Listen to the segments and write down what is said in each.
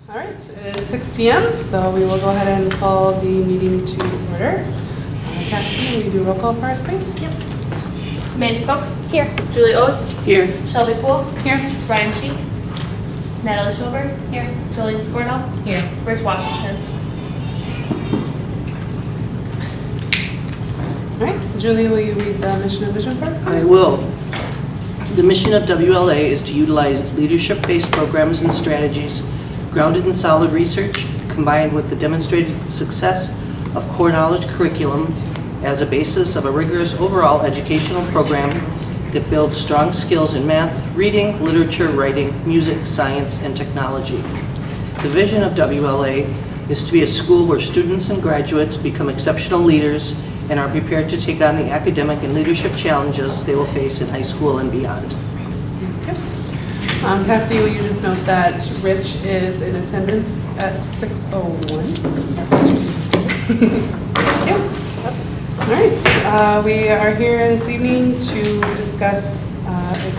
All right, it is 6 p.m., so we will go ahead and call the meeting to order. Cassidy, will you do roll call for us, please? Yep. Mandy Fox. Here. Julie O's. Here. Shelby Poole. Here. Ryan Sheik. Natalie Schilberg. Here. Julian Scornell. Here. Rich Washington. All right, Julie, will you read the mission and vision for us? I will. The mission of WLA is to utilize leadership-based programs and strategies grounded in solid research, combined with the demonstrated success of core knowledge curriculum as a basis of a rigorous overall educational program that builds strong skills in math, reading, literature, writing, music, science, and technology. The vision of WLA is to be a school where students and graduates become exceptional leaders and are prepared to take on the academic and leadership challenges they will face in high school and beyond. Okay. Cassidy, will you just note that Rich is in attendance at 6:01? Thank you. All right, we are here this evening to discuss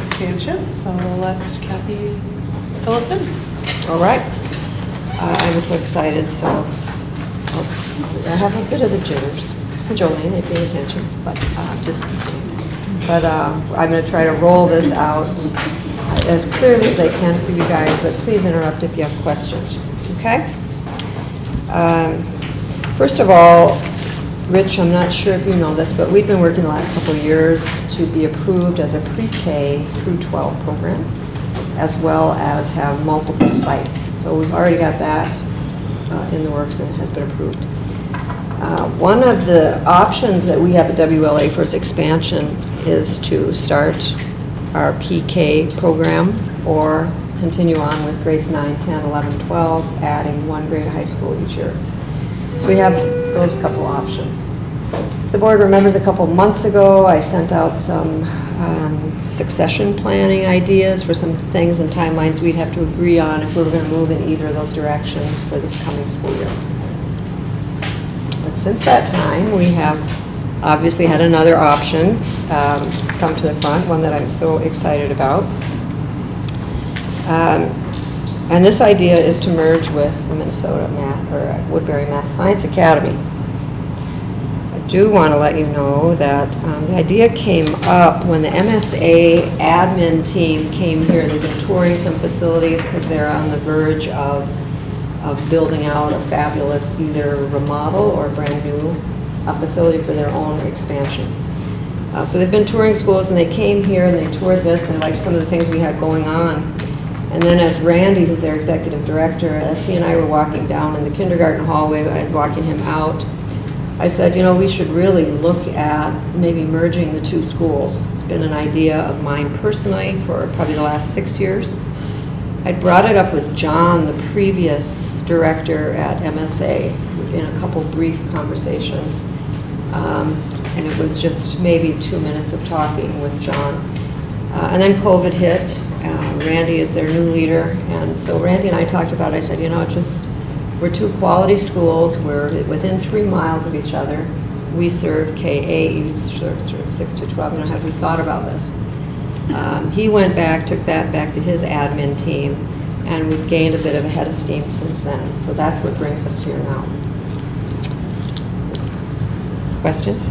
expansion, so we'll let Kathy fill us in. All right. I'm so excited, so I have a bit of the jitters. Jolene, if you pay attention, but just kidding. But I'm going to try to roll this out as clearly as I can for you guys, but please interrupt if you have questions, okay? First of all, Rich, I'm not sure if you know this, but we've been working the last couple of years to be approved as a pre-K through 12 program, as well as have multiple sites. So we've already got that in the works and has been approved. One of the options that we have at WLA for its expansion is to start our PK program or continue on with grades 9, 10, 11, 12, adding one grade of high school each year. So we have those couple options. If the board remembers, a couple months ago, I sent out some succession planning ideas for some things and timelines we'd have to agree on if we were going to move in either of those directions for this coming school year. But since that time, we have obviously had another option come to the front, one that I'm so excited about. And this idea is to merge with the Minnesota Math, or Woodbury Math Science Academy. I do want to let you know that the idea came up when the MSA admin team came here. They've been touring some facilities because they're on the verge of building out a fabulous either remodel or brand new facility for their own expansion. So they've been touring schools, and they came here and they toured this. They liked some of the things we had going on. And then as Randy, who's their executive director, as he and I were walking down in the kindergarten hallway, I was walking him out, I said, you know, we should really look at maybe merging the two schools. It's been an idea of mine personally for probably the last 6 years. I brought it up with John, the previous director at MSA, in a couple brief conversations. And it was just maybe 2 minutes of talking with John. And then COVID hit. Randy is their new leader. And so Randy and I talked about it. I said, you know, we're two quality schools. We're within 3 miles of each other. We serve K-8, you serve 6 to 12. You know, have we thought about this? He went back, took that back to his admin team, and we've gained a bit of a head of steam since then. So that's what brings us here now. Questions?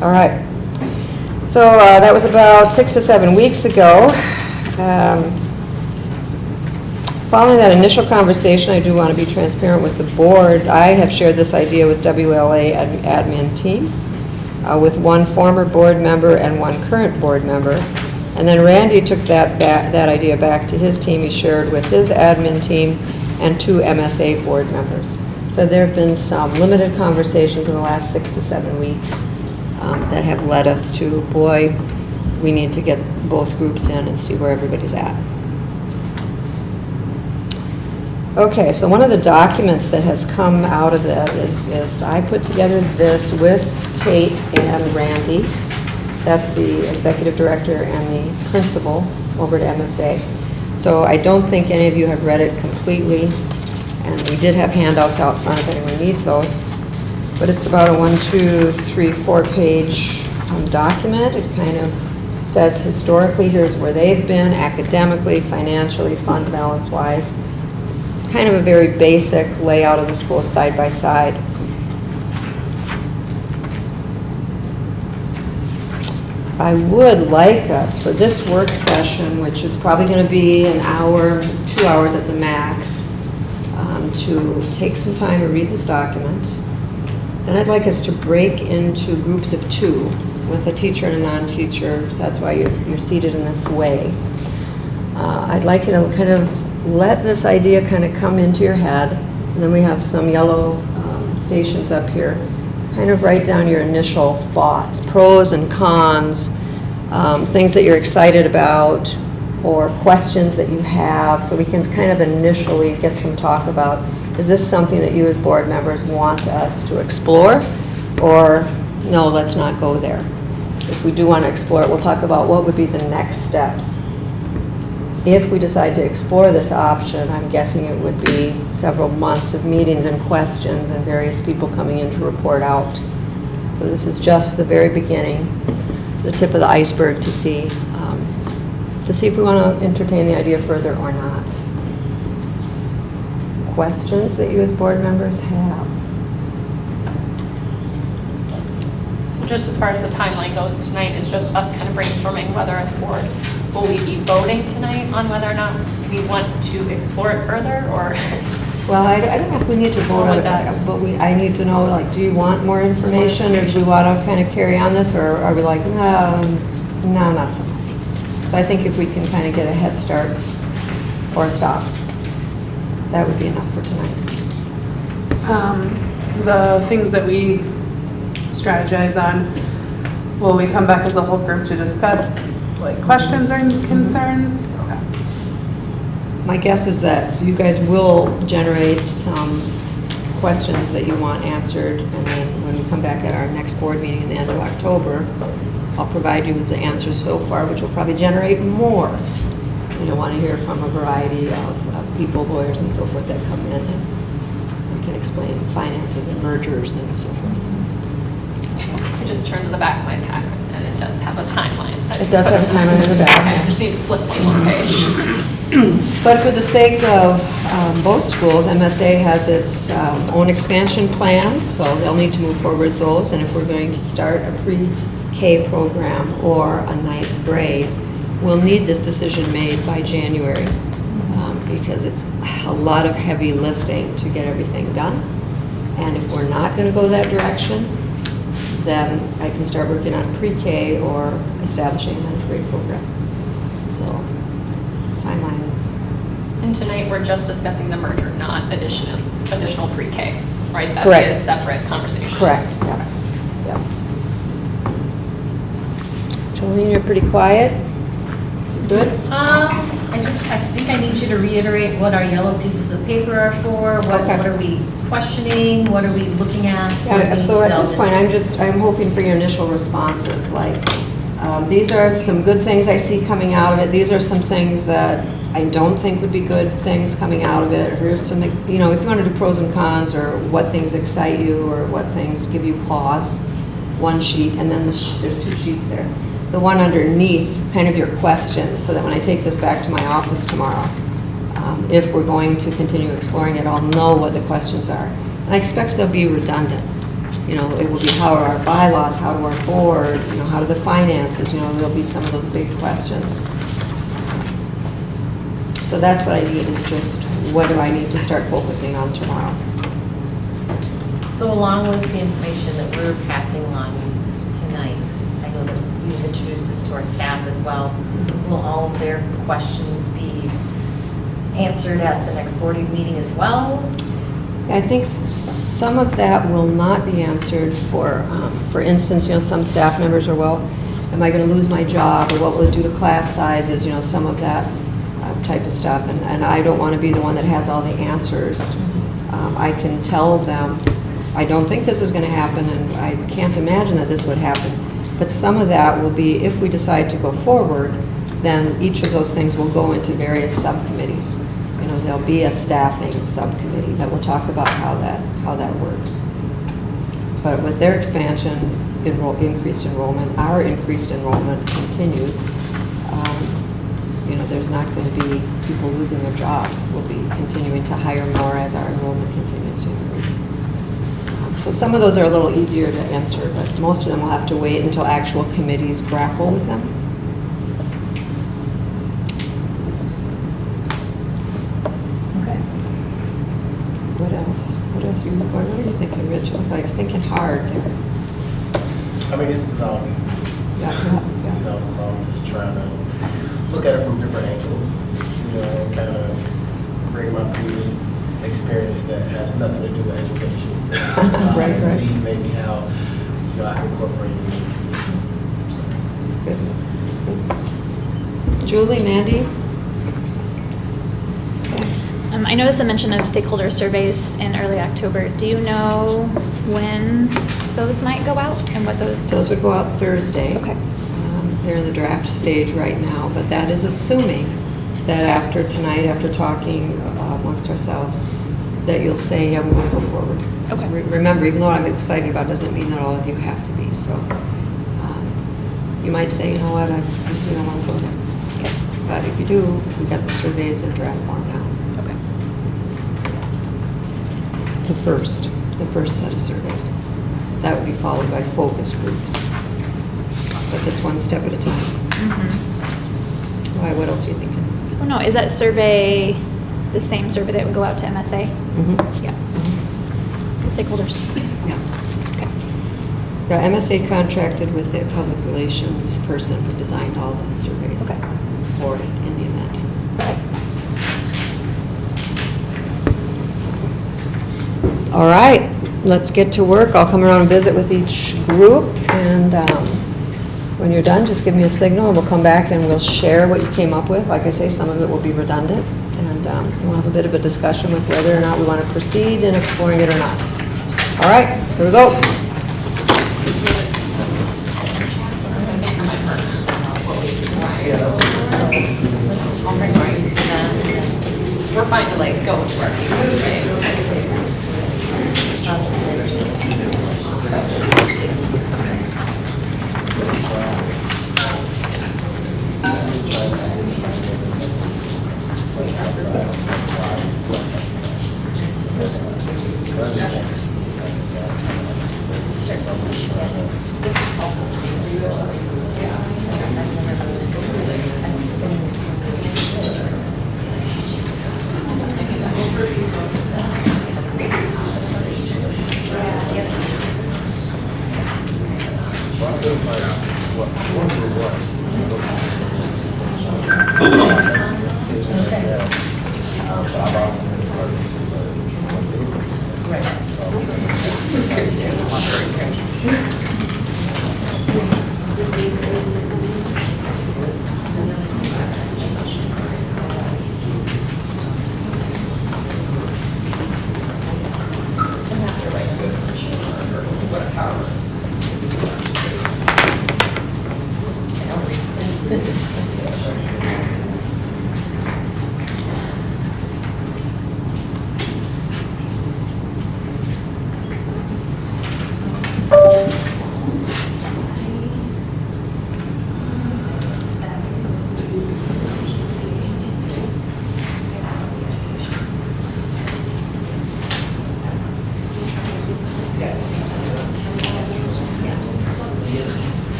All right. So that was about 6 to 7 weeks ago. Following that initial conversation, I do want to be transparent with the board. I have shared this idea with WLA admin team, with one former board member and one current board member. And then Randy took that idea back to his team. He shared with his admin team and 2 MSA board members. So there have been some limited conversations in the last 6 to 7 weeks that have led us to, boy, we need to get both groups in and see where everybody's at. Okay, so one of the documents that has come out of that is I put together this with Kate and Randy. That's the executive director and the principal over at MSA. So I don't think any of you have read it completely, and we did have handouts out front if anyone needs those. But it's about a 4 page document. It kind of says historically, here's where they've been academically, financially, fund balance-wise. Kind of a very basic layout of the school side by side. I would like us, for this work session, which is probably going to be an hour, 2 hours at the max, to take some time to read this document. Then I'd like us to break into groups of 2 with a teacher and a non-teacher, so that's why you're seated in this way. I'd like you to kind of let this idea kind of come into your head, and then we have some yellow stations up here. Kind of write down your initial thoughts, pros and cons, things that you're excited about, or questions that you have, so we can kind of initially get some talk about, is this something that you as board members want us to explore, or no, let's not go there. If we do want to explore it, we'll talk about what would be the next steps. If we decide to explore this option, I'm guessing it would be several months of meetings and questions and various people coming in to report out. So this is just the very beginning, the tip of the iceberg to see if we want to entertain the idea further or not. Questions that you as board members have? So just as far as the timeline goes, tonight is just us kind of brainstorming whether as a board, will we be voting tonight on whether or not we want to explore it further, or? Well, I don't know if we need to vote on it, but I need to know, like, do you want more information, or do you want to kind of carry on this, or are we like, no, not so much. So I think if we can kind of get a head start or a stop, that would be enough for tonight. The things that we strategize on, will we come back as a whole group to discuss like questions or concerns? Okay. My guess is that you guys will generate some questions that you want answered, and then when we come back at our next board meeting in the end of October, I'll provide you with the answers so far, which will probably generate more. You want to hear from a variety of people, lawyers, and so forth that come in, and we can explain finances and mergers and so forth. So. I just turned to the back of my packet, and it does have a timeline. It does have a timeline in the back. Okay, I just need to flip to one page. But for the sake of both schools, MSA has its own expansion plans, so they'll need to move forward with those. And if we're going to start a pre-K program or a 9th grade, we'll need this decision made by January, because it's a lot of heavy lifting to get everything done. And if we're not going to go that direction, then I can start working on pre-K or establishing a 9th grade program. So, timeline. And tonight, we're just discussing the merger, not additional pre-K, right? That Correct. is separate conversation. Correct, yeah. Yeah. Jolene, you're pretty quiet. You good? I think I need you to reiterate what our yellow pieces of paper are for. What are we questioning? What are we looking at? Yeah, so at this point, I'm hoping for your initial responses, like, these are some good things I see coming out of it. These are some things that I don't think would be good things coming out of it. Or here's some, if you want to do pros and cons, or what things excite you, or what things give you pause, one sheet, and then there's 2 sheets there. The one underneath, kind of your questions, so that when I take this back to my office tomorrow, if we're going to continue exploring it, I'll know what the questions are. And I expect they'll be redundant. It will be how are our bylaws, how do our board, how do the finances, there'll be some of those big questions. So that's what I need, is just what do I need to start focusing on tomorrow. So along with the information that we're passing along tonight, I know that you've introduced this to our staff as well. Will all of their questions be answered at the next board meeting as well? I think some of that will not be answered. For instance, some staff members are, well, am I going to lose my job, or what will it do to class sizes, some of that type of stuff. And I don't want to be the one that has all the answers. I can tell them, I don't think this is going to happen, and I can't imagine that this would happen. But some of that will be, if we decide to go forward, then each of those things will go into various subcommittees. There'll be a staffing subcommittee that will talk about how that works. But with their expansion, increased enrollment. Our increased enrollment continues. There's not going to be people losing their jobs. We'll be continuing to hire more as our enrollment continues to increase. So some of those are a little easier to answer, but most of them will have to wait until actual committees grapple with them. Okay. What else? What are you thinking, Rich? You look like you're thinking hard there. I mean, this is all, Yeah. so I'm just trying to look at it from different angles, and kind of bring my previous experience that has nothing to do with education. Right. And see maybe how, I can incorporate it into this. Good. Julie, Mandy? I noticed the mention of stakeholder surveys in early October. Do you know when those might go out and what those? Those would go out Thursday. Okay. They're in the draft stage right now, but that is assuming that after tonight, after talking amongst ourselves, that you'll say, yeah, we want to go forward. Okay. So remember, even though I'm excited about it, doesn't mean that all of you have to be. So you might say, you know what, we don't want to go there. Okay. But if you do, we got the surveys in draft form now. Okay. The first set of surveys. That would be followed by focus groups. But it's one step at a time. Why, what else are you thinking? Oh, no, is that survey the same survey that would go out to MSA? Yeah. The stakeholders. Yeah. Okay. Yeah, MSA contracted with their public relations person who designed all the surveys Okay. for it in the event. All right, let's get to work. I'll come around and visit with each group, and when you're done, just give me a signal, and we'll come back and we'll share what you came up with. Like I say, some of it will be redundant, and we'll have a bit of a discussion with whether or not we want to proceed in exploring it or not. All right, here we go. We're fine to go to our meetings, right?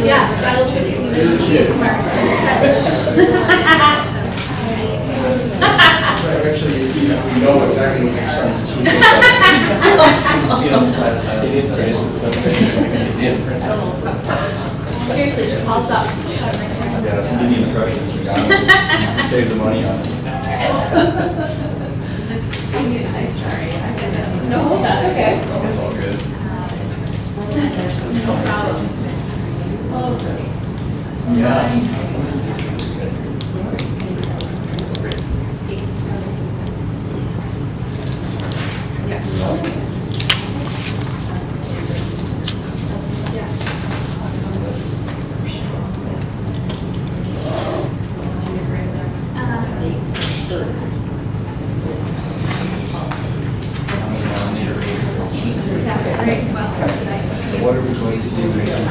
Yeah, Silas is Steven's Actually, you know exactly what your son's teeth is like. You can see on the side of Silas' face, it's so crazy. Seriously, just call us up. Yeah, some of the impressions we got. Save the money on it. No, that's okay. It's all good. Yeah. What are we going to do next?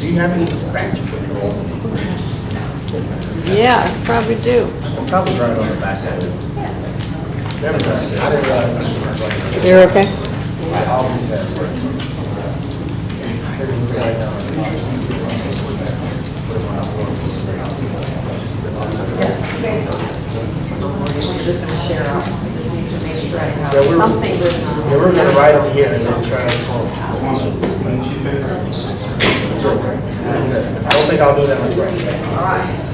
Do you have any scratch control? Yeah, I probably do. Probably right on the back of it. Never tried it. I didn't realize this was like. You're okay? I always have work. Yeah, we're gonna write them here and then try to call. I don't think I'll do that much right. All right.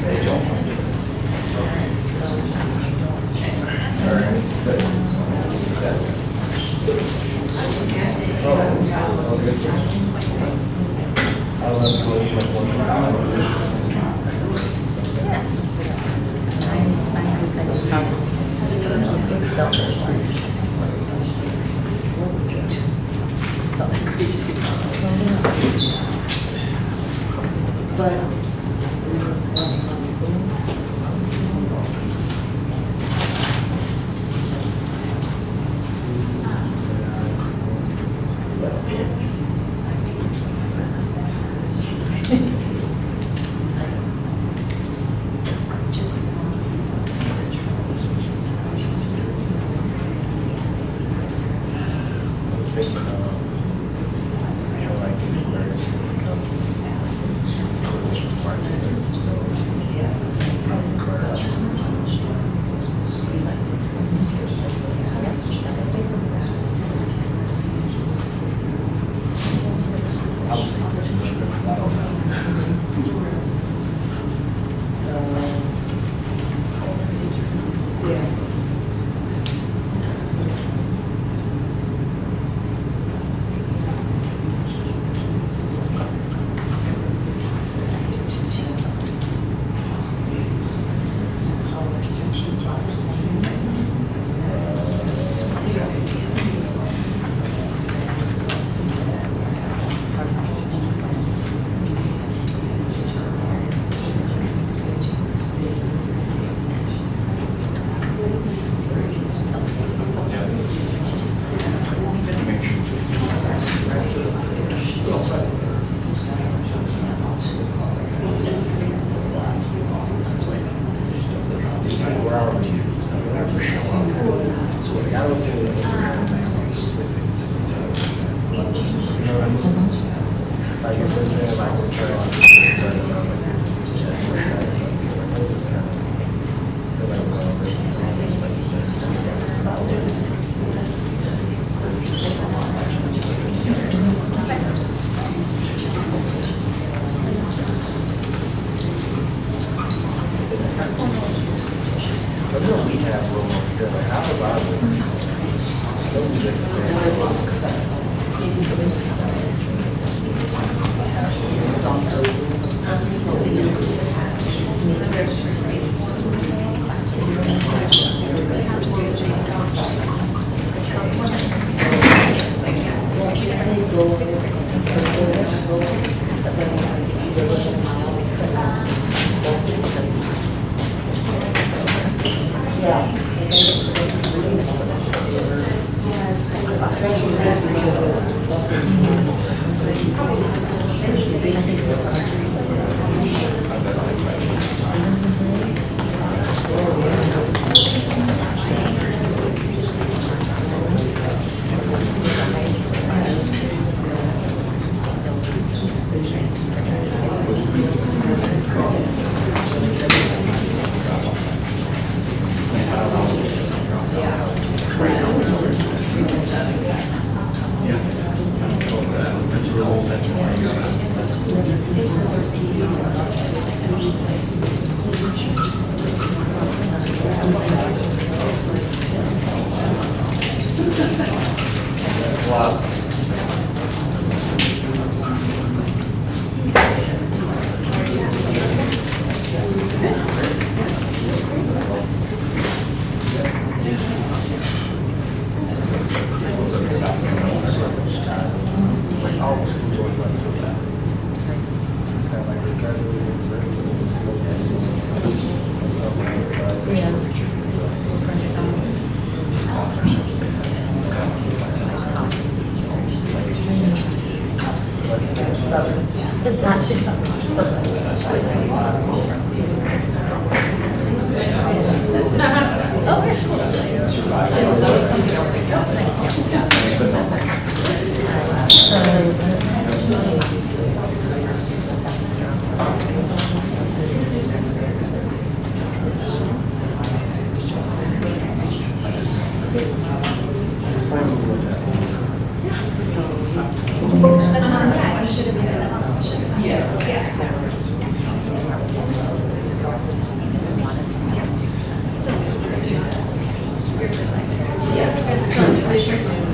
It's not just.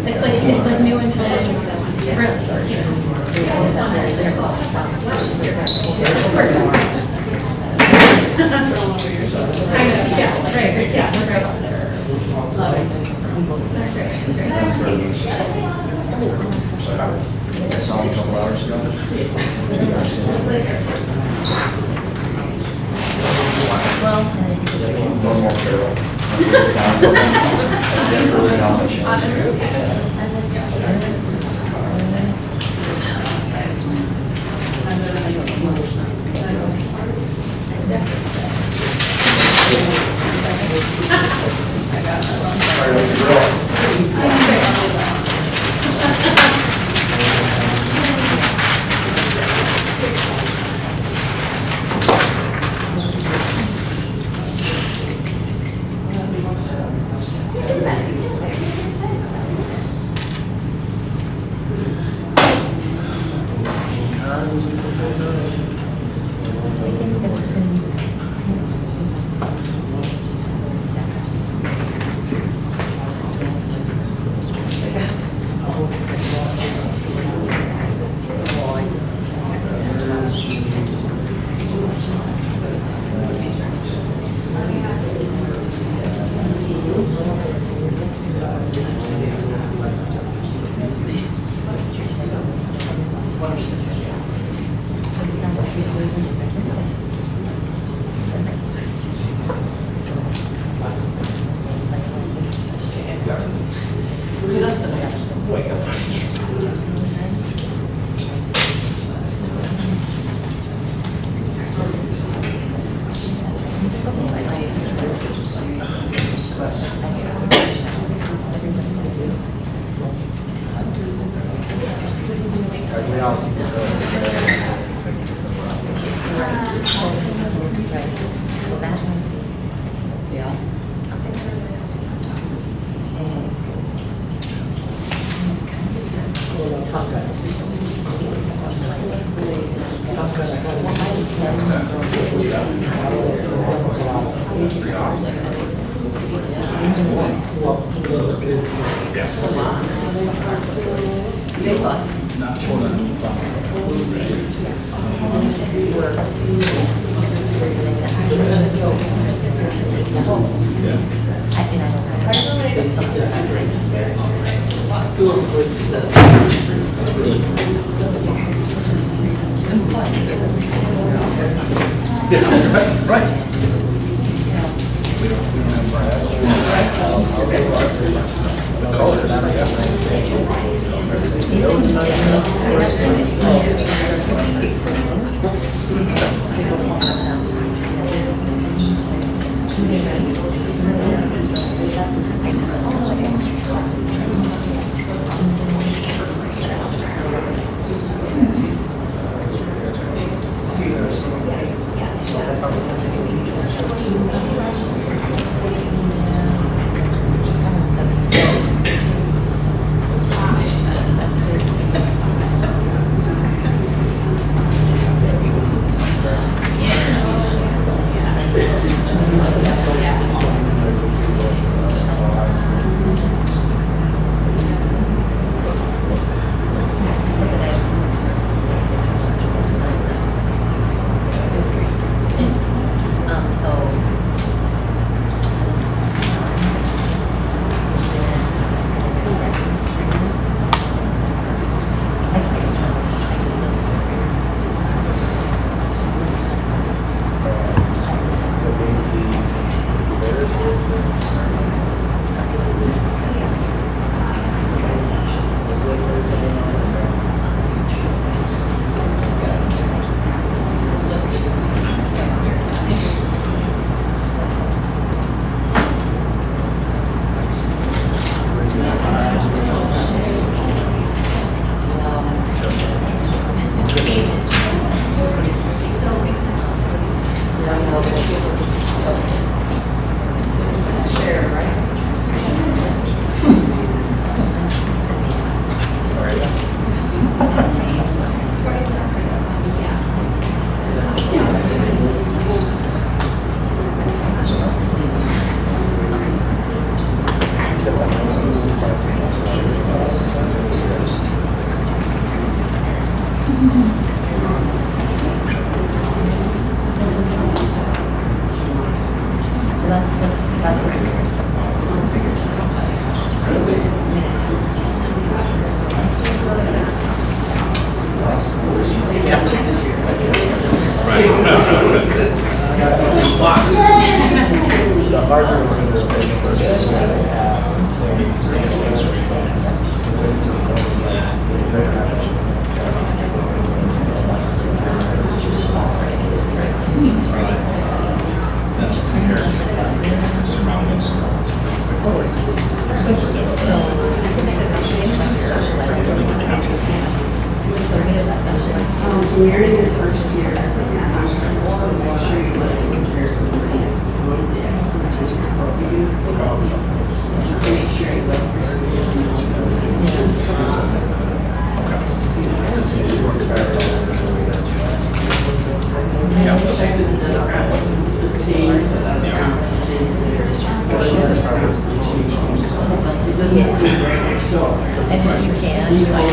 It's like new until I saw him a couple hours ago. Well, One more barrel. Further down the channel. Fire up the grill. We all see the so that might be. Yeah. The larger organizations have You're in your first year. I'm sure you let me compare to the make sure you And if you can, you might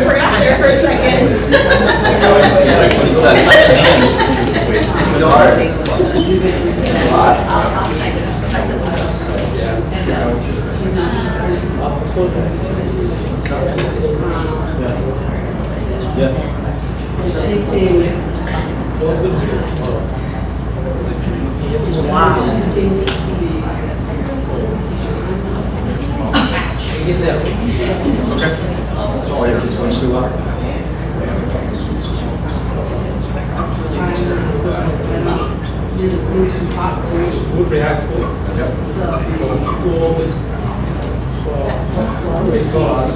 Forgot there for a second. Woodbury High School. Yep. So school always, always goes.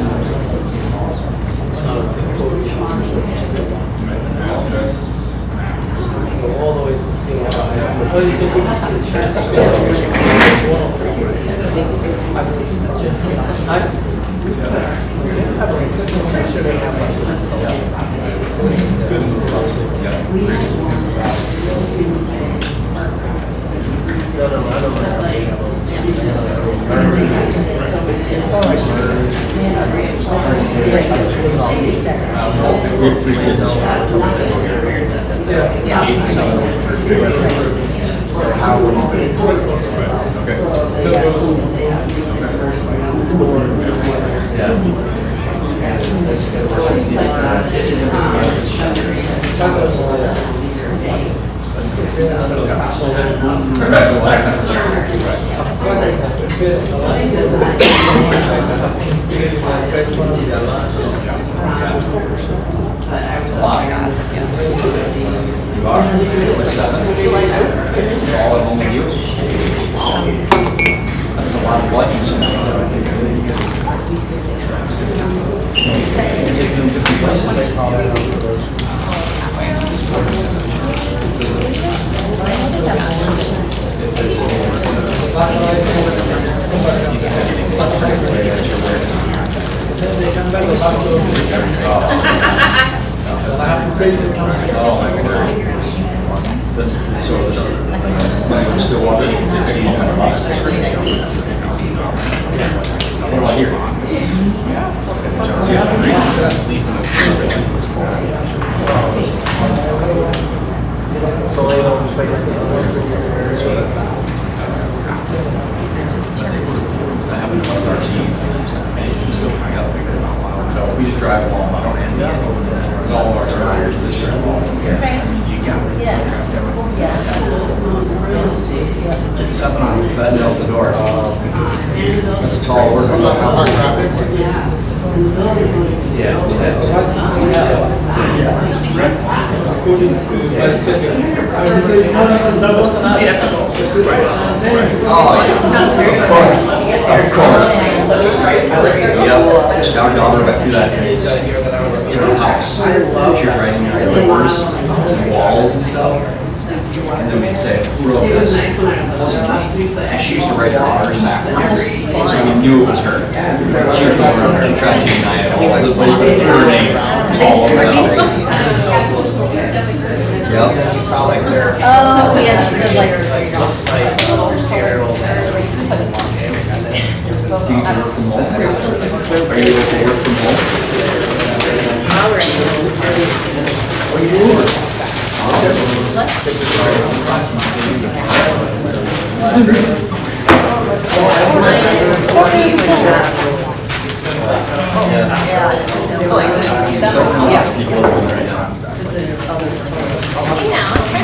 All the way to it's a What do I hear? So they don't place So we just drive along, I don't have any, all of our drivers this year. Get something on the fed out the door. That's a tall order. Of course. Yep. Down through that house. You're writing your doors, walls and stuff. And then we can say, who wrote this? It wasn't me. And she used to write letters backwards. So you knew it was her. She was going around there and trying to deny it all. Her name all over the house. Yep. Oh, yeah, she does like. Do you work from home? Are you able to work from home?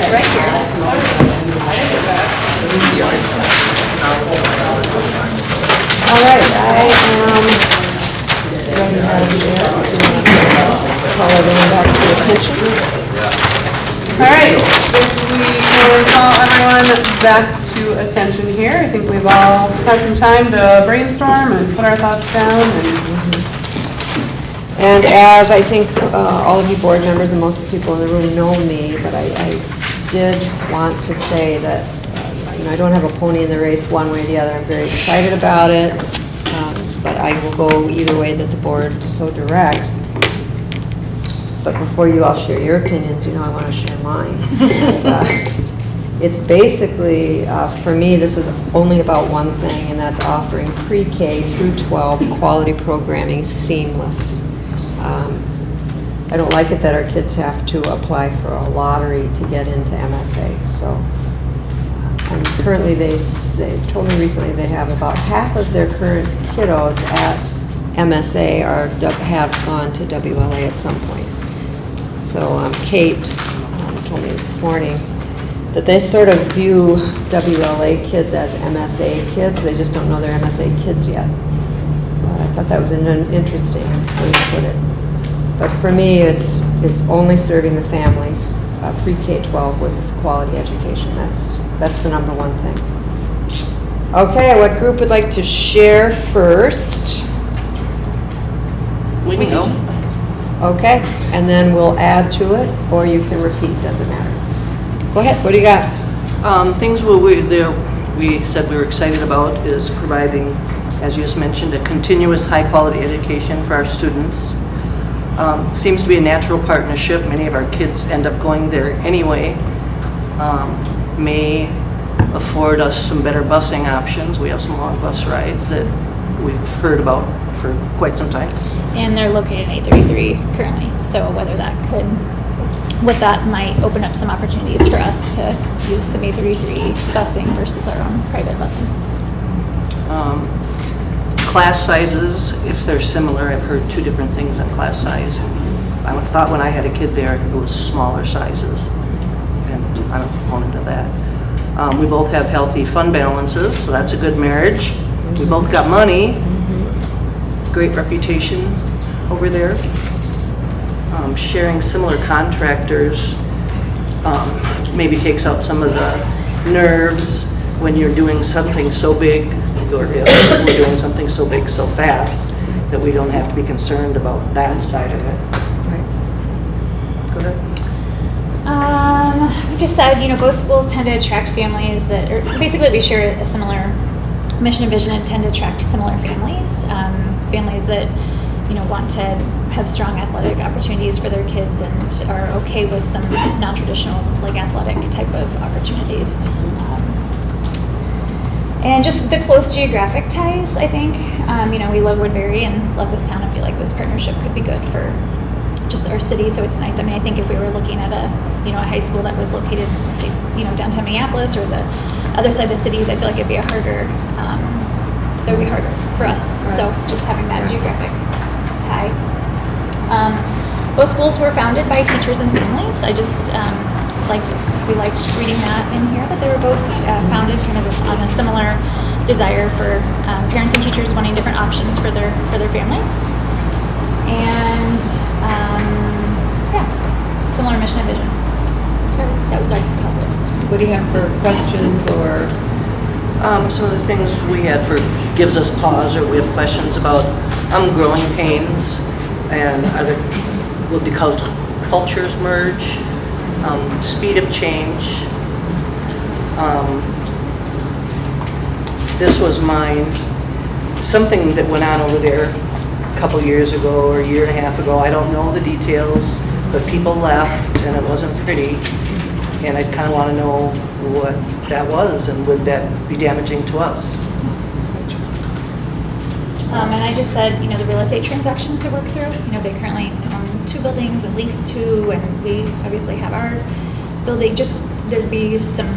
Right here. All right, I am ready, Madam Chair. Call everyone back to attention. All right, if we can call everyone back to attention here. I think we've all had some time to brainstorm and put our thoughts down. And as I think all of you board members and most of the people in the room know me, but I did want to say that I don't have a pony in the race one way or the other. I'm very excited about it, but I will go either way that the board so directs. But before you all share your opinions, I want to share mine. And, it's basically, for me, this is only about one thing, and that's offering pre-K through 12 quality programming seamless. I don't like it that our kids have to apply for a lottery to get into MSA. So, and currently they told me recently they have about half of their current kiddos at MSA have gone to WLA at some point. So Kate told me this morning that they sort of view WLA kids as MSA kids. They just don't know they're MSA kids yet. I thought that was an interesting way to put it. But for me, it's only serving the families, pre-K-12 with quality education. That's the number one thing. Okay, what group would like to share first? We can go. Okay, and then we'll add to it, or you can repeat, doesn't matter. Go ahead, what do you got? Things we said we were excited about is providing, as you just mentioned, a continuous high-quality education for our students. Seems to be a natural partnership. Many of our kids end up going there anyway. May afford us some better busing options. We have some long bus rides that we've heard about for quite some time. And they're located in 833 currently, so whether that might open up some opportunities for us to use some 833 busing versus our own private busing. Class sizes, if they're similar, I've heard two different things on class size. I thought when I had a kid there, it was smaller sizes, and I'm a proponent of that. We both have healthy fund balances, so that's a good marriage. We both got money, great reputation over there. Sharing similar contractors maybe takes out some of the nerves when you're doing something so big, or we're doing something so big so fast that we don't have to be concerned about that side of it. Right. Go ahead. We just said, both schools tend to attract families that, or basically we share a similar mission and vision and tend to attract similar families. Families that, want to have strong athletic opportunities for their kids and are okay with some non-traditional, like athletic type of opportunities. And just the close geographic ties, I think. We love Woodbury and love this town. I feel like this partnership could be good for just our city, so it's nice. I mean, I think if we were looking at a high school that was located, let's say, downtown Minneapolis or the other side of the cities, I feel like it'd be that would be harder for us. Right. So just having that geographic tie. Both schools were founded by teachers and families. I just we liked reading that in here, that they were both founded kind of on a similar desire for parents and teachers wanting different options for their families. And similar mission and vision. That was our positives. What do you have for questions or? Some of the things we had for gives us pause, or we have questions about growing pains, and will the cultures merge? Speed of change. This was mine. Something that went on over there a couple years ago or a year and a half ago. I don't know the details, but people left and it wasn't pretty. And I kind of want to know what that was, and would that be damaging to us? And I just said, the real estate transactions to work through. They currently own 2 buildings and lease 2, and we obviously have our building. Just there'd be some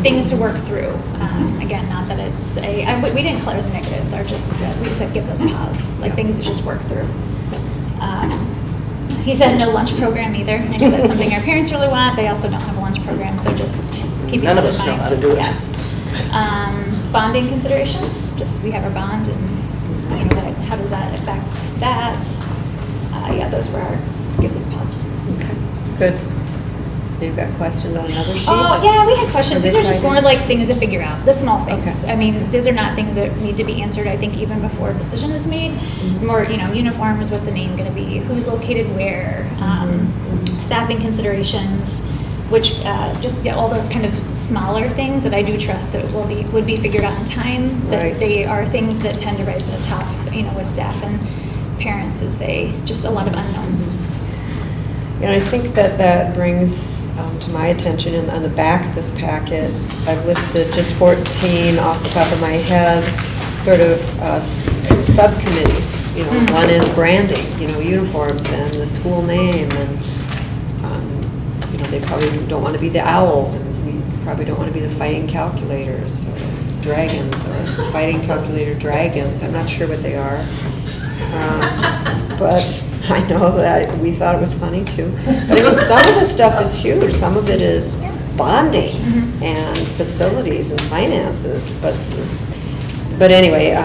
things to work through. Again, not that it's we didn't call ours negatives. We just said gives us a pause, like things to just work through. He said no lunch program either. I know that's something our parents really want. They also don't have a lunch program, so just keeping None that of us in mind. know how to do it. Yeah. Bonding considerations. Just we have our bond, and how does that affect that? Those were our gives us pause. Okay, good. You've got questions on another sheet? Oh, yeah, we had questions. Are they These are just tied more in? like things to figure out, the small things. Okay. I mean, these are not things that need to be answered, I think, even before a decision is made. More, uniforms, what's the name going to be, who's located where, staffing considerations, which all those kind of smaller things that I do trust that would be figured out in time. But Right. they are things that tend to rise to the top, with staff and parents, just a lot of unknowns. And I think that brings to my attention, and on the back of this packet, I've listed just 14 off the top of my head, sort of subcommittees. One is branding, uniforms and the school name, and they probably don't want to be the Owls, and we probably don't want to be the Fighting Calculators or Dragons or Fighting Calculator Dragons. I'm not sure what they are. But I know that we thought it was funny too. But I mean, some of the stuff is huge. Some of it is bonding and facilities and finances. But anyway,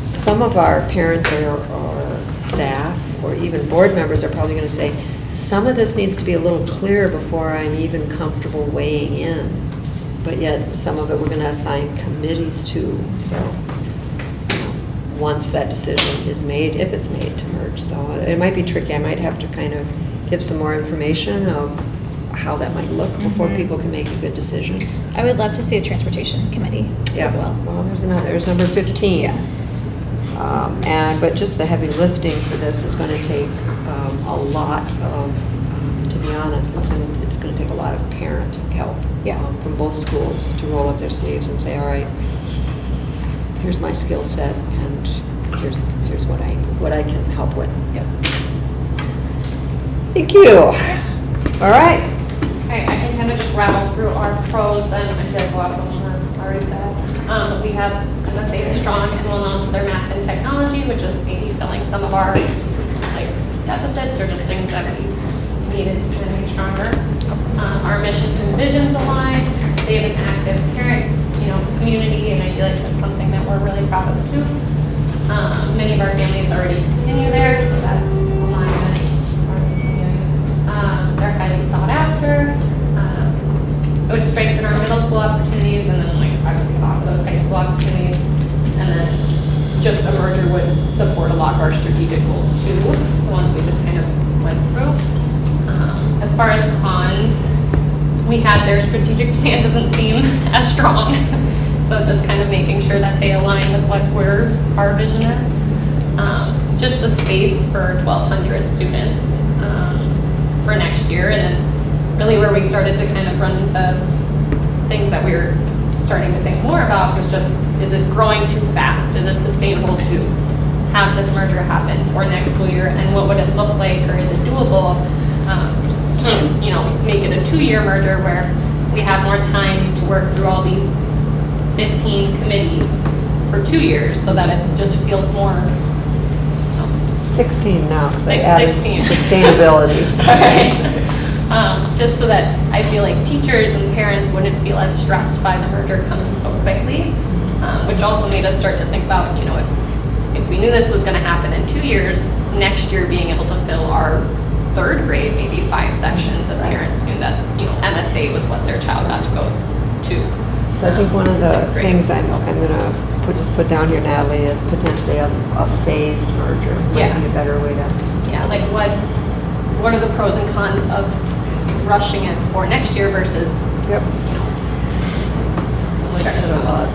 some of our parents or staff or even board members are probably going to say, some of this needs to be a little clearer before I'm even comfortable weighing in. But yet, some of it we're going to assign committees to. So once that decision is made, if it's made to merge. So it might be tricky. I might have to kind of give some more information of how that might look before people can make a good decision. I would love to see a transportation committee as well. Well, there's number 15. But just the heavy lifting for this is going to take a lot of, to be honest, it's going to take a lot of parent help from both schools to roll up their sleeves and say, all right, here's my skill set, and here's what I can help with. Yep. Thank you. All right. I can kind of just rattle through our pros, then I feel like a lot of them were already said. We have, as I say, strong and well-known for their math and technology, which is maybe filling some of our deficits or just things that we needed to make stronger. Our missions and visions align. They have an active parent, community, and I feel like that's something that we're really proud of too. Many of our families already continue there, so that aligns are continuing. They're highly sought after. It would strengthen our middle school opportunities, and then obviously offer those high school opportunities. And then just a merger would support a lot of our strategic goals too, the ones we just kind of went through. As far as cons, their strategic plan doesn't seem as strong. So just kind of making sure that they align with what our vision is. Just the space for 1,200 students for next year, and then really where we started to kind of run into things that we were starting to think more about was just, is it growing too fast? Is it sustainable to have this merger happen for next school year? And what would it look like, or is it doable to, you know, make it a 2-year merger where we have more time to work through all these 15 committees for 2 years so that it just feels more, 16 now, because I Six- added 16. sustainability. okay. Just so that I feel like teachers and parents wouldn't feel as stressed by the merger coming so quickly, which also made us start to think about, you know, if we knew this was going to happen in 2 years, next year being able to fill our 3rd grade, maybe 5 sections, if parents knew that, you know, MSA was what their child got to go to. So I think one of the 6th grade. things I'm gonna put down here, Natalie, is potentially a phased merger. Yeah. Might be a better way to. Yeah, like what are the pros and cons of rushing it for next year versus, Yep. you know, Check it out.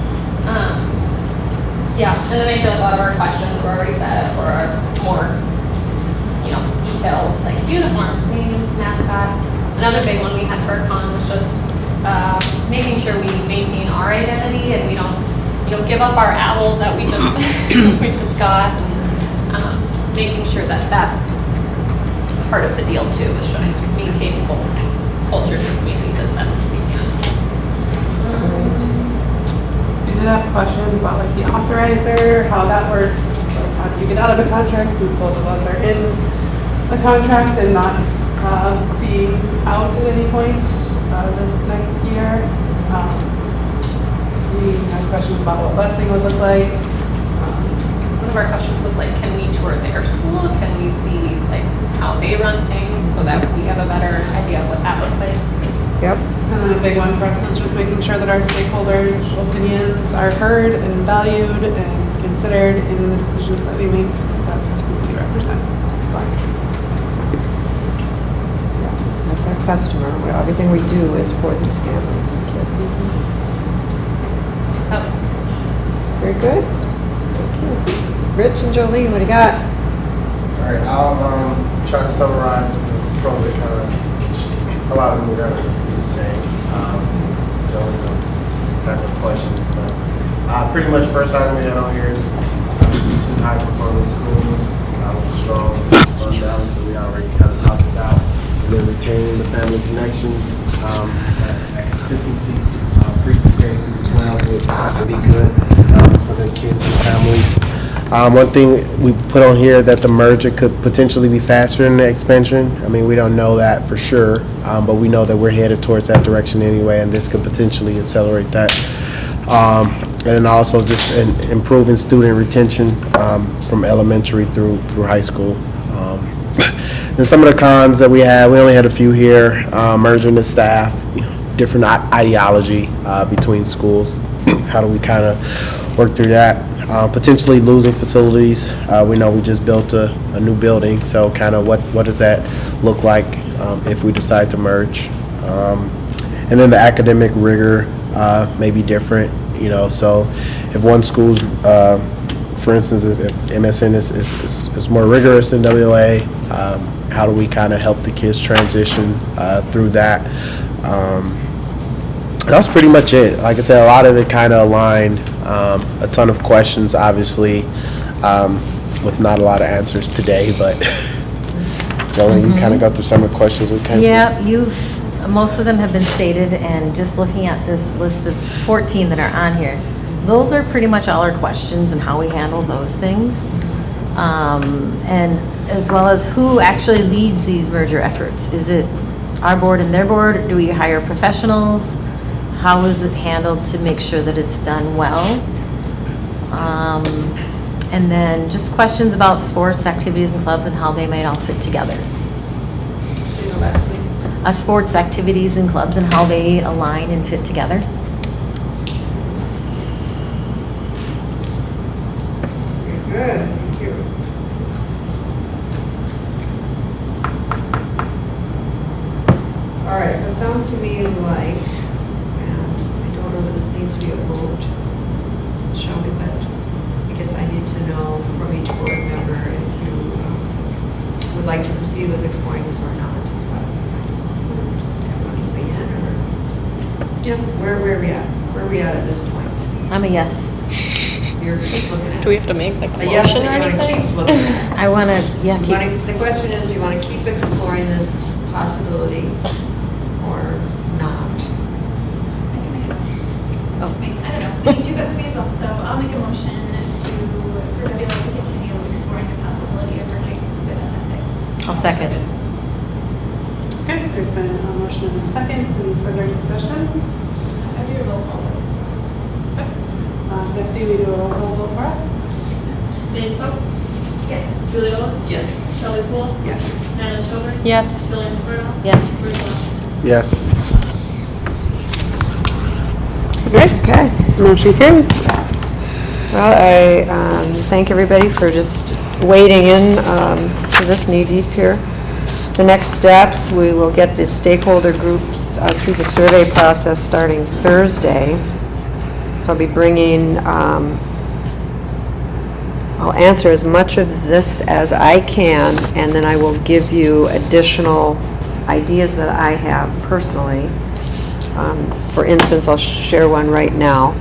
Yeah, and then I feel like a lot of our questions were already set or are more, you know, details like uniforms, name, mascot. Another big one we had for a con was just making sure we maintain our identity and we don't, you know, give up our owl that we just we just got. Making sure that that's part of the deal too, is just maintaining both cultures and communities as best as we can. We did have questions about like the authorizer, how that works. Like how do you get out of a contract since both of us are in a contract and not being out at any point this next year. We had questions about what busing would look like. One of our questions was like, can we tour their school? Can we see like how they run things so that we have a better idea of what that looks like? Yep. And then a big one for us was just making sure that our stakeholders' opinions are heard and valued and considered in the decisions that we make, since that's who we represent. That's our customer. Everything we do is for these families and kids. Oh, Very good. Thank you. Rich and Jolene, what do you got? All right, I'll try to summarize the pros and cons. A lot of them are going to be the same. Don't know type of questions, but pretty much first item we had on here is 2 high-performing schools with strong fund balance that we already kind of talked about, and then retaining the family connections, that consistency, pre-K through 12 would be good for their kids and families. One thing we put on here that the merger could potentially be faster than the expansion. I mean, we don't know that for sure, but we know that we're headed towards that direction anyway, and this could potentially accelerate that. And then also just improving student retention from elementary through high school. And some of the cons that we only had a few here, merging the staff, different ideology between schools. How do we kind of work through that? Potentially losing facilities. We know we just built a new building, so kind of what does that look like if we decide to merge? And then the academic rigor may be different, so if one school's, for instance, if MSN is more rigorous than WLA, how do we kind of help the kids transition through that? That's pretty much it. Like I said, a lot of it kind of aligned. A ton of questions, obviously, with not a lot of answers today, but Joey, you kind of go through some of the questions we kind of. Yeah, most of them have been stated, and just looking at this list of 14 that are on here, those are pretty much all our questions and how we handle those things. And as well as who actually leads these merger efforts. Is it our board and their board, or do we hire professionals? How is it handled to make sure that it's done well? And then just questions about sports activities and clubs and how they might all fit together. Sports activities and clubs and how they align and fit together. Good, thank you. All right, so it sounds to me like, and I don't know that this needs to be a vote, shall we, but I guess I need to know from each board member if you would like to proceed with exploring this or not. So, just have one weigh in, or Yeah. where are we at? Where are we at this point? I'm a yes. You're keep looking at. Do we have to make like a A yes, motion or that you want to anything? keep looking at. I want to, yeah, You keep, wanna- The question is, do you want to keep exploring this possibility or not? I don't know, we can do that for me as well, so I'll make a motion for WLA to continue exploring the possibility of merging with MSA. I'll second. Okay, there's been a motion and a second. Any further discussion? I do a roll call vote. Betsy, will you do a roll call vote for us? Dave Fox? Yes. Julie Lewis? Yes. Shelley Poole? Yes. Natalie Shelburne? Yes. Jillian Squirtle? Yes. Bruce Lawson? Yes. Okay, motion carries. Well, I thank everybody for just wading in to this knee-deep here. The next steps, we will get the stakeholder groups through the survey process starting Thursday. So I'll be bringing, I'll answer as much of this as I can, and then I will give you additional ideas that I have personally. For instance, I'll share one right now,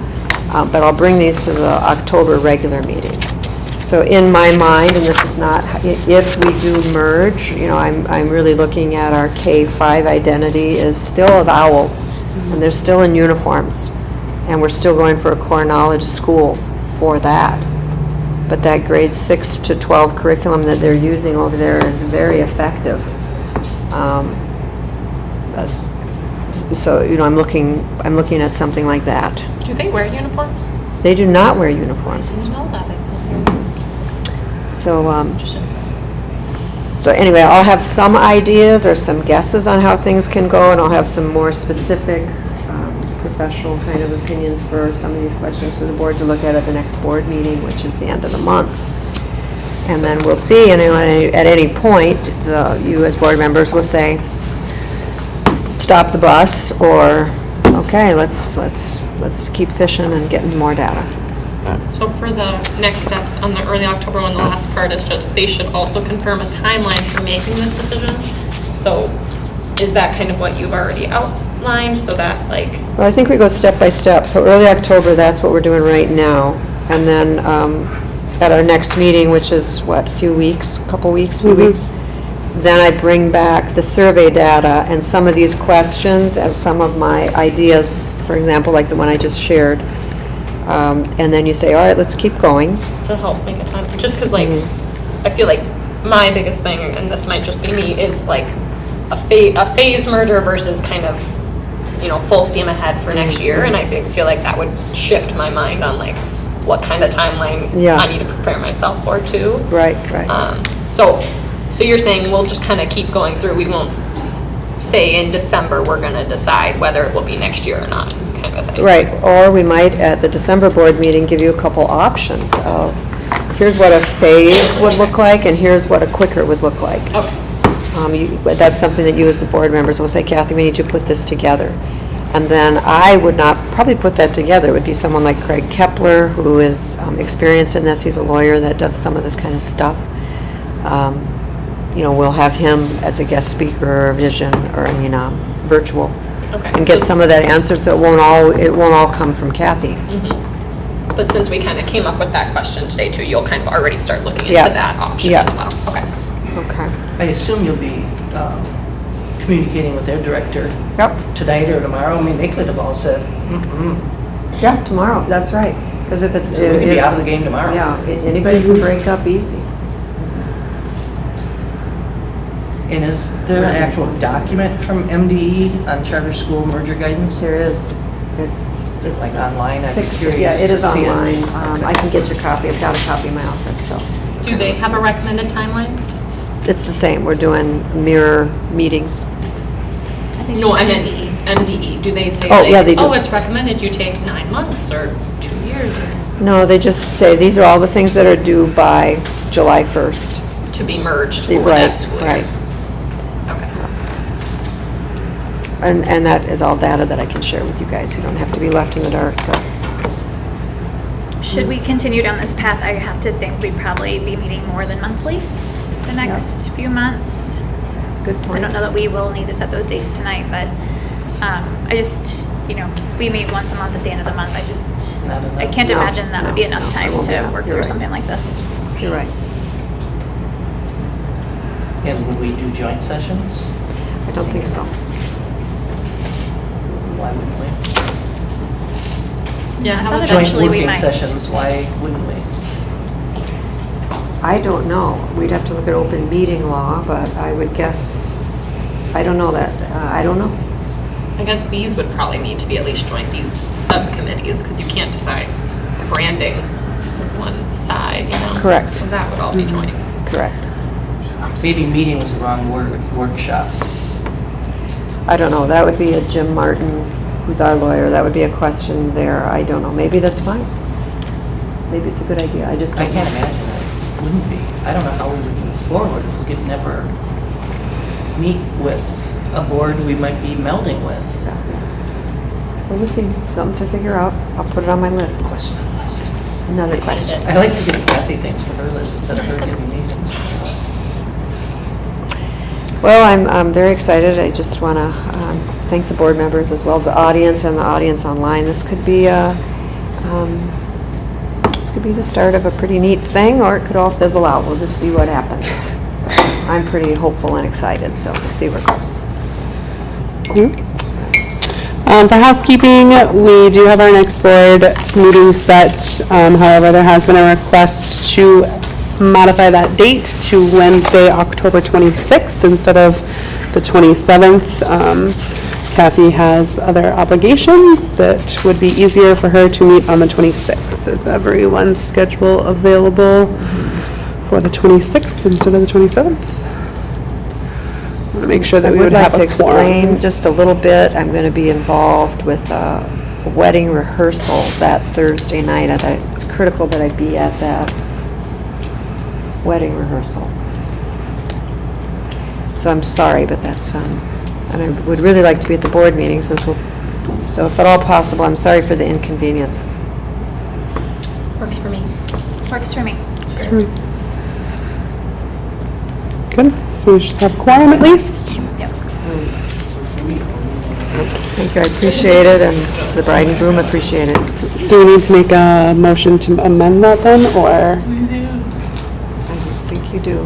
but I'll bring these to the October regular meeting. So in my mind, and this is not, if we do merge, you know, I'm really looking at our K-5 identity is still of owls, and they're still in uniforms, and we're still going for a core knowledge school for that. But that grade 6 to 12 curriculum that they're using over there is very effective. So, you know, I'm looking at something like that. Do they wear uniforms? They do not wear uniforms. I know that. So, so anyway, I'll have some ideas or some guesses on how things can go, and I'll have some more specific professional kind of opinions for some of these questions for the board to look at the next board meeting, which is the end of the month. And then we'll see, and at any point, you as board members will say, stop the bus, or, okay, let's keep fishing and getting more data. So for the next steps on the early October one, the last part is just they should also confirm a timeline for making this decision. So is that kind of what you've already outlined, so that like? Well, I think we go step by step. So early October, that's what we're doing right now. And then at our next meeting, which is what, few weeks, then I bring back the survey data and some of these questions as some of my ideas, for example, like the one I just shared. And then you say, all right, let's keep going. To help make a time, just because like, I feel like my biggest thing, and this might just be me, is like a phase merger versus kind of, you know, full steam ahead for next year, and I feel like that would shift my mind on like what kind of timeline Yeah. I need to prepare myself for too. Right. So you're saying we'll just kind of keep going through, we won't say in December we're gonna decide whether it will be next year or not, kind of a thing. Right, or we might, at the December board meeting, give you a couple options of, here's what a phase would look like, and here's what a quicker would look like. Okay. That's something that you as the board members will say, Kathy, we need to put this together. And then I would not probably put that together. It would be someone like Craig Kepler, who is experienced in this. He's a lawyer that does some of this kind of stuff. You know, we'll have him as a guest speaker or virtual. Okay. And get So- some of that answered, so it won't all come from Kathy. But since we kind of came up with that question today too, you'll kind of already start looking into Yeah. that option Yeah. as well. Okay. Okay. I assume you'll be communicating with their director Yep. tonight or tomorrow. I mean, they could have all said, Yeah, tomorrow, that's right. Because if it's... So we could be out of the game tomorrow. Yeah, anybody can break up easy. And is there an actual document from MDE on charter school merger guidance? There is. It's Like online? I'm six- curious Yeah, it to is see it. online. I can get your copy. I've got a copy in my office, so. Do they have a recommended timeline? It's the same. We're doing mirror meetings. No, I meant MDE. Do they say Oh, like, yeah, they do. oh, it's recommended you take 9 months or 2 years No, they just say these are all the things that are due by July 1st. to be merged for Right, that school year? right. Okay. And that is all data that I can share with you guys. You don't have to be left in the dark. But Should we continue down this path, I have to think we'd probably be meeting more than monthly the next few months. good I point. don't know that we will need to set those dates tonight, but I just, we meet once a month at the end of the month. Not enough. I can't No, imagine that would be enough time won't be to enough. work You're through right. something like this. You're right. And would we do joint sessions? I don't think so. Why wouldn't we? Yeah, how thought would Joint eventually we working might. sessions, why wouldn't we? I don't know. We'd have to look at open meeting law, but I would guess, I don't know that, I don't know. I guess these would probably need to be at least joint, these subcommittees, because you can't decide branding with one side, you know? Correct. So that would all be joint. Correct. Maybe meeting was the wrong word, workshop. I don't know. That would be a Jim Martin, who's our lawyer. That would be a question there. I don't know. Maybe that's fine. Maybe it's a good idea. I just I don't can't know. imagine that it wouldn't be. I don't know how we would move forward if we could never meet with a board we might be melding with. Well, we'll see. Something to figure out. I'll put it on my list. Question on the list. Another question. I like to give Kathy things for her list instead of her giving me things for her list. Well, I'm very excited. I just want to thank the board members as well as the audience and the audience online. This could be the start of a pretty neat thing, or it could all fizzle out. We'll just see what happens. I'm pretty hopeful and excited, so we'll see where it goes. For housekeeping, we do have our next board meeting set. However, there has been a request to modify that date to Wednesday, October 26th instead of the 27th. Kathy has other obligations that would be easier for her to meet on the 26th. Is everyone's schedule available for the 26th instead of the 27th? I want to make sure that we would have I would a like to quorum. explain just a little bit. I'm going to be involved with a wedding rehearsal that Thursday night. It's critical that I be at that wedding rehearsal. So I'm sorry, but that's, and I would really like to be at the board meeting so if at all possible, I'm sorry for the inconvenience. Works for me. Works for me. Good, so we should have quorum at least. Yep. Thank you, I appreciate it, and the bride and groom appreciate it. So we need to make a motion to amend that then, or? I think you do.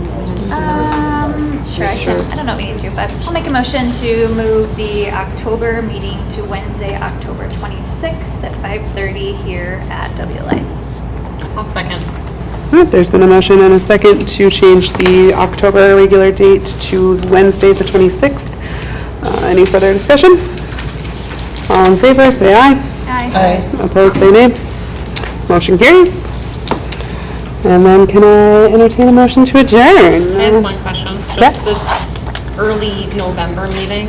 Sure, I can. I don't know if we need to, but I'll make a motion to move the October meeting to Wednesday, October 26th at 5:30 here at WLA. I'll second. All right, there's been a motion and a second to change the October regular date to Wednesday, the 26th. Any further discussion? All in favor, say aye. Aye. Opposed, say nay. Motion carries. And then can I entertain a motion to adjourn? I have one question. Yeah. Just this early November meeting,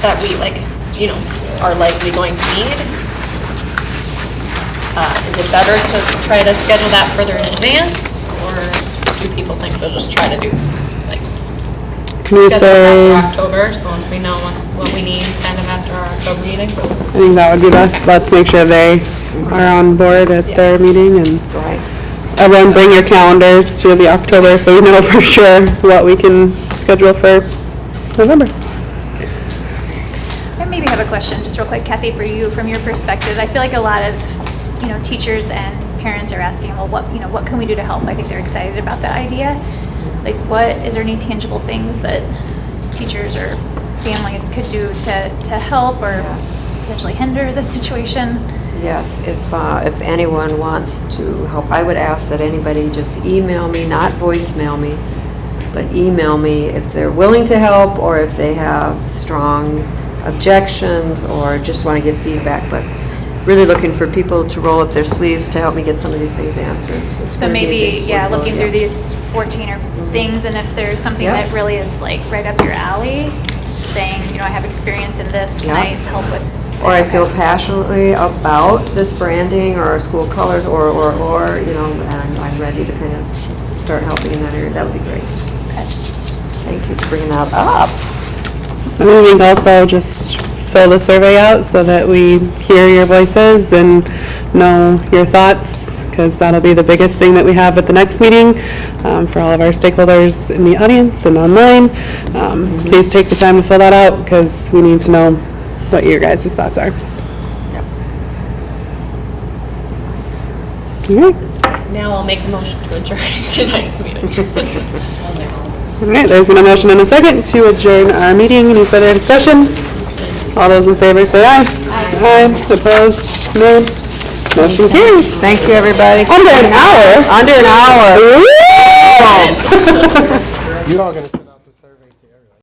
that we are likely going to need. Is it better to try to schedule that further in advance, or do people think they'll just try to do, Can we schedule it say, after October, so once we know what we need kind of after our October meeting? I think that would be best. Let's make sure they are on board at their meeting, and Right. everyone bring your calendars to the October so we know for sure what we can schedule for November. I maybe have a question, just real quick, Kathy, for you, from your perspective. I feel like a lot of, teachers and parents are asking, well, what can we do to help? I think they're excited about the idea. Like, is there any tangible things that teachers or families could do to help or potentially hinder the situation? Yes, if anyone wants to help, I would ask that anybody just email me, not voicemail me, but email me if they're willing to help or if they have strong objections or just want to give feedback. But really looking for people to roll up their sleeves to help me get some of these things answered. It's So gonna be a maybe, big yeah, workload, looking through these 14 or things, and if there's something Yeah. that really is like right up your alley, saying, I have experience in this, can I Yeah. help with? Or I feel passionately about this branding or our school colors or, and I'm ready to kind of start helping in that area. That would be great. Thank you for bringing that up. And I think also just fill the survey out so that we hear your voices and know your thoughts, because that'll be the biggest thing that we have at the next meeting for all of our stakeholders in the audience and online. Please take the time to fill that out, because we need to know what your guys' thoughts are. All right. Now I'll make a motion to adjourn tonight's meeting. All right, there's been a motion and a second to adjourn our meeting. Any further discussion? All those in favor say aye. Aye. Opposed? No. Motion carries. Thank you, everybody. Under an hour. Under an hour. You all gonna sit